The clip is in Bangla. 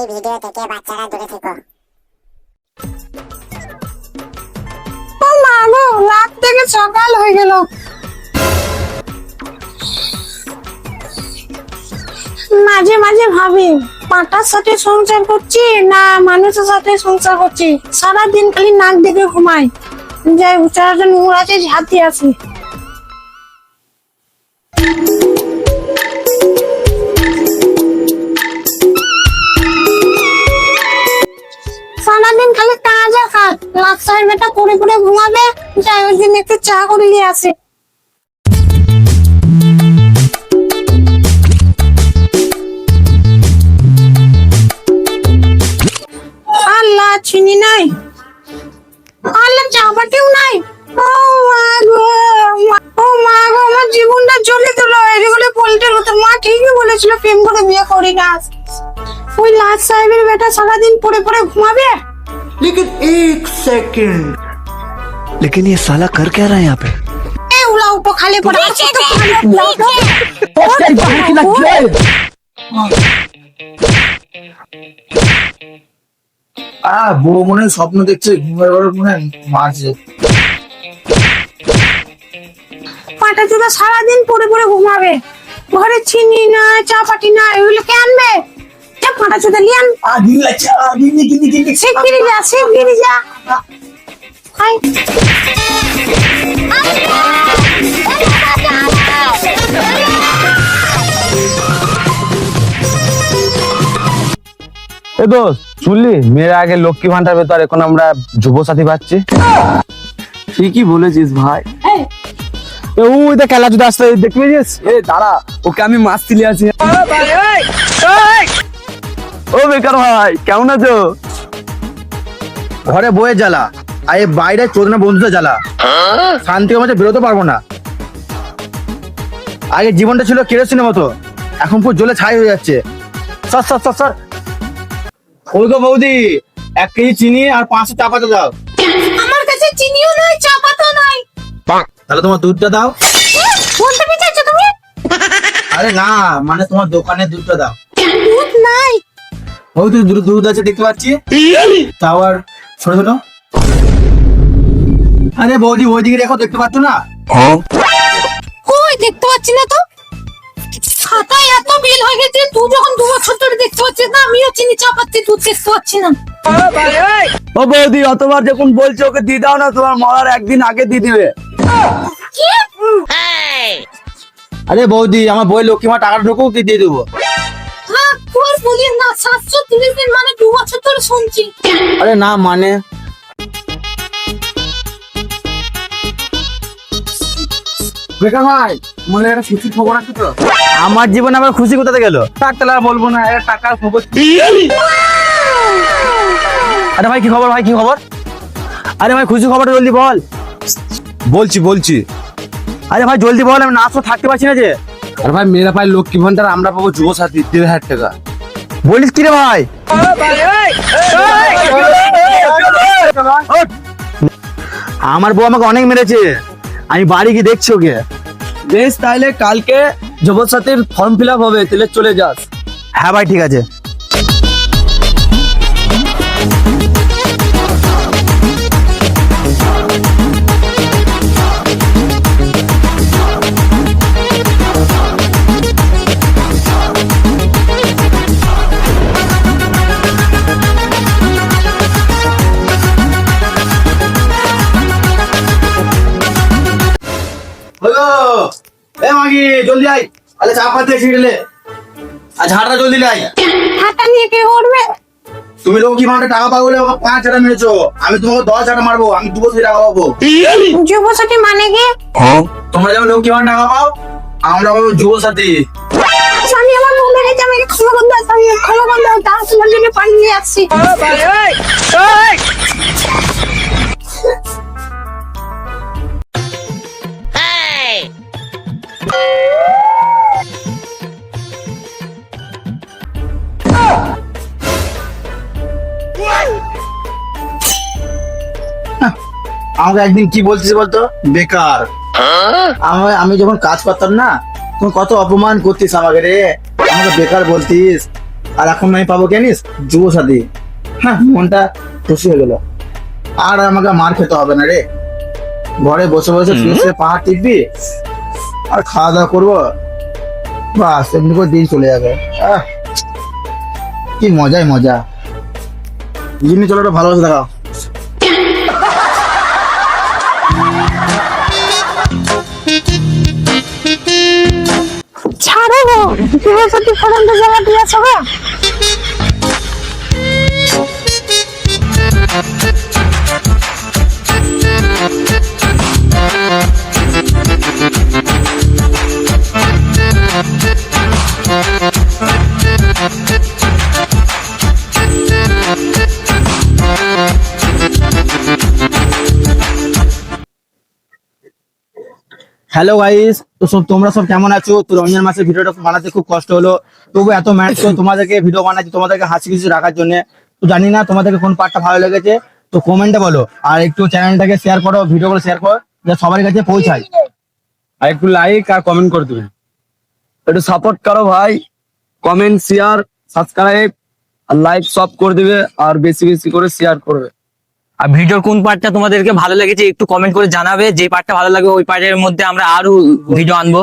এই ভিডিও থেকে বাচ্চারা দূরে থেকো। ও মা গো, রাত থেকে সকাল হয়ে গেল। মাঝে মাঝে ভাবি পাঁটার সাথে সংসার করছি না মানুষের সাথে সংসার করছি। সারাদিন খালি নাক দেখে ঘুমাই। যাই উচ্চারণ নোংরা আছে, ঝাঁপ দিয়ে আসি। সারাদিন খালি কাজ আর কাজ। রাস্তায় বেটা করে করে ঘুমাবে। যাই ওই দিন একটু চা করে নিয়ে আসে। আল্লাহ, চিনি নাই। আল্লাহ, চাপাটিও নাই। ও মা গো, ও মা গো, আমার জীবনটা জ্বলে দিল। এগুলো পোল্টের মতো। মা ঠিকই বলেছিল প্রেম করে বিয়ে করি না। ওই লাট সাহেবের বেটা সারাদিন পড়ে পড়ে ঘুমাবে। लेकिन एक सेकंड लेकिन ये साला कर क्या रहा है यहाँ पे? এ উলা উঠো, খালি পড়ে আছে তো খালি উলা উঠো। বুড়ো মনে হয় স্বপ্ন দেখছে, ঘুমের ঘরে মনে হয় মারছে। পাটা চুদা সারাদিন পড়ে পড়ে ঘুমাবে। ঘরে চিনি না, চাপাটি না, এগুলো কে আনবে? যা পাটা চুদা লিয়ান। শিগগিরি যা, শিগগিরি যা। হাই। এ দোস্ত, শুনলি মেয়ের আগে লক্ষ্মী ভান্ডার ভেতর এখন আমরা যুব সাথী পাচ্ছি। ঠিকই বলেছিস ভাই। ওই দেখ খেলা যদি আসতে দেখতে পেয়েছিস? এ দাঁড়া, ওকে আমি মাছ তুলে আছি। ও বেকার ভাই, কেমন আছো? ঘরে বইয়ের জ্বালা, আর এই বাইরে চোদনা বন্ধুদের জ্বালা। শান্তি মাঝে বেরোতে পারবো না। আগে জীবনটা ছিল কেরোসিনের মতো, এখন পুরো জ্বলে ছাই হয়ে যাচ্ছে। সর সর সর সর। ওই গো বৌদি, 1 কেজি চিনি আর 500 চা পাতা দাও। আমার কাছে চিনিও নাই, চাপাতও নাই। তাহলে তোমার দুধটা দাও। বলতে কি চাইছো তুমি? আরে না, মানে তোমার দোকানের দুধটা দাও। দুধ নাই। ওই তো দুধ আছে দেখতে পাচ্ছি, তাও আর ছোট ছোট। আরে বৌদি ওইদিকে দেখো, দেখতে পাচ্ছ না? কই দেখতে পাচ্ছি না তো। খাতায় এত বিল হয়ে গেছে, তুই যখন 2 বছর ধরে দেখতে পাচ্ছিস না, আমিও চিনি চাপাচ্ছি, দুধ দেখতে পাচ্ছি না। ও বৌদি, অতবার যখন বলছো ওকে দিয়ে দাও না, তোমার মরার একদিন আগে দিয়ে দিবে। কি? আরে বৌদি, আমার বই লক্ষ্মীমা টাকা ঢুকুক দিয়ে দেবো। হ্যাঁ, তোর বলিস না, 730 দিন মানে 2 বছর ধরে শুনছি। আরে না মানে বেকার ভাই, মনে একটা খুশি খবর আছে তো? আমার জীবনে আবার খুশি কোথাতে গেল? টাকা বলবো না, এটা টাকার খবর। আরে ভাই কি খবর? ভাই কি খবর? আরে ভাই খুশি খবরটা জলদি বল। বলছি। আরে ভাই জলদি বল, আমি না আসলে থাকতে পারছি না যে। আরে ভাই, মেয়েরা পাই লক্ষ্মী ভান্ডার, আমরা পাবো যুব সাথী 1,500 টাকা। বলিস কি রে ভাই? আমার বউ আমাকে অনেক মেরেছে, আমি বাড়ি গিয়ে দেখছি ওকে। বেশ, তাহলে কালকে যুব সাথীর ফর্ম ফিল আপ হবে, তাহলে চলে যাস। হ্যাঁ ভাই, ঠিক আছে। হ্যালো, এ মাগি জলদি আয়। আরে চা পাতে এসে গেলে, আর ঝাড়টা জলদি লাই। হাতা নিয়ে কে করবে? তুমি লক্ষ্মী ভান্ডার টাকা পাবো বলে আমাকে 5 টাকা মেরেছো, আমি তোমাকে 10 টাকা মারবো, আমি 2 টাকা পাবো। যুবসাথী মানে কি? তোমরা যেমন লক্ষ্মী ভান্ডার টাকা পাও, আমরা পাবো যুব সাথী। আমি আমার মনে রেখে আমি ক্ষমা করতে আসছি, আমি ক্ষমা করতে তার তোমার জন্য পানি নিয়ে আসছি। আমাকে একদিন কি বলছিস বলতো? বেকার। আমি যখন কাজ করতাম না, তখন কত অপমান করতিস আমাকে রে, আমাকে বেকার বলতিস। আর এখন আমি পাবো কি জানিস, যুব সাথী। হ্যাঁ, মনটা খুশি হয়ে গেল। আর আমাকে মার খেতে হবে না রে, ঘরে বসে বসে শুয়ে পাহাড় টিপবি আর খাওয়া দাওয়া করবো, বাস এমনি করে দিন চলে যাবে। কি মজাই মজা। জিম্মি, চলো একটা ভালোবাসা দেখাও। ছাড়ো গো, যুবসাথী ফোরাম তো জায়গা দিয়েছো গো। হ্যালো গাইস, তো তোমরা সব কেমন আছো? তো রমজান মাসের ভিডিওটা বানাতে খুব কষ্ট হলো, তবু এত ম্যাচ তো তোমাদেরকে ভিডিও বানাচ্ছি তোমাদেরকে হাসি খুশি রাখার জন্য। তো জানি না তোমাদেরকে কোন পার্টটা ভালো লেগেছে, তো কমেন্টে বলো। আর একটু চ্যানেলটাকে শেয়ার করো, ভিডিওগুলো শেয়ার করো, যাতে সবার কাছে পৌঁছায়। আর একটু লাইক আর কমেন্ট করে দিবেন। একটু সাপোর্ট করো ভাই, কমেন্ট শেয়ার সাবস্ক্রাইব আর লাইক সব করে দিবে, আর বেশি বেশি করে শেয়ার করবে। আর ভিডিওর কোন পার্টটা তোমাদেরকে ভালো লেগেছে একটু কমেন্ট করে জানাবে। যে পার্টটা ভালো লাগে ওই পার্টের মধ্যে আমরা আরো ভিডিও আনবো।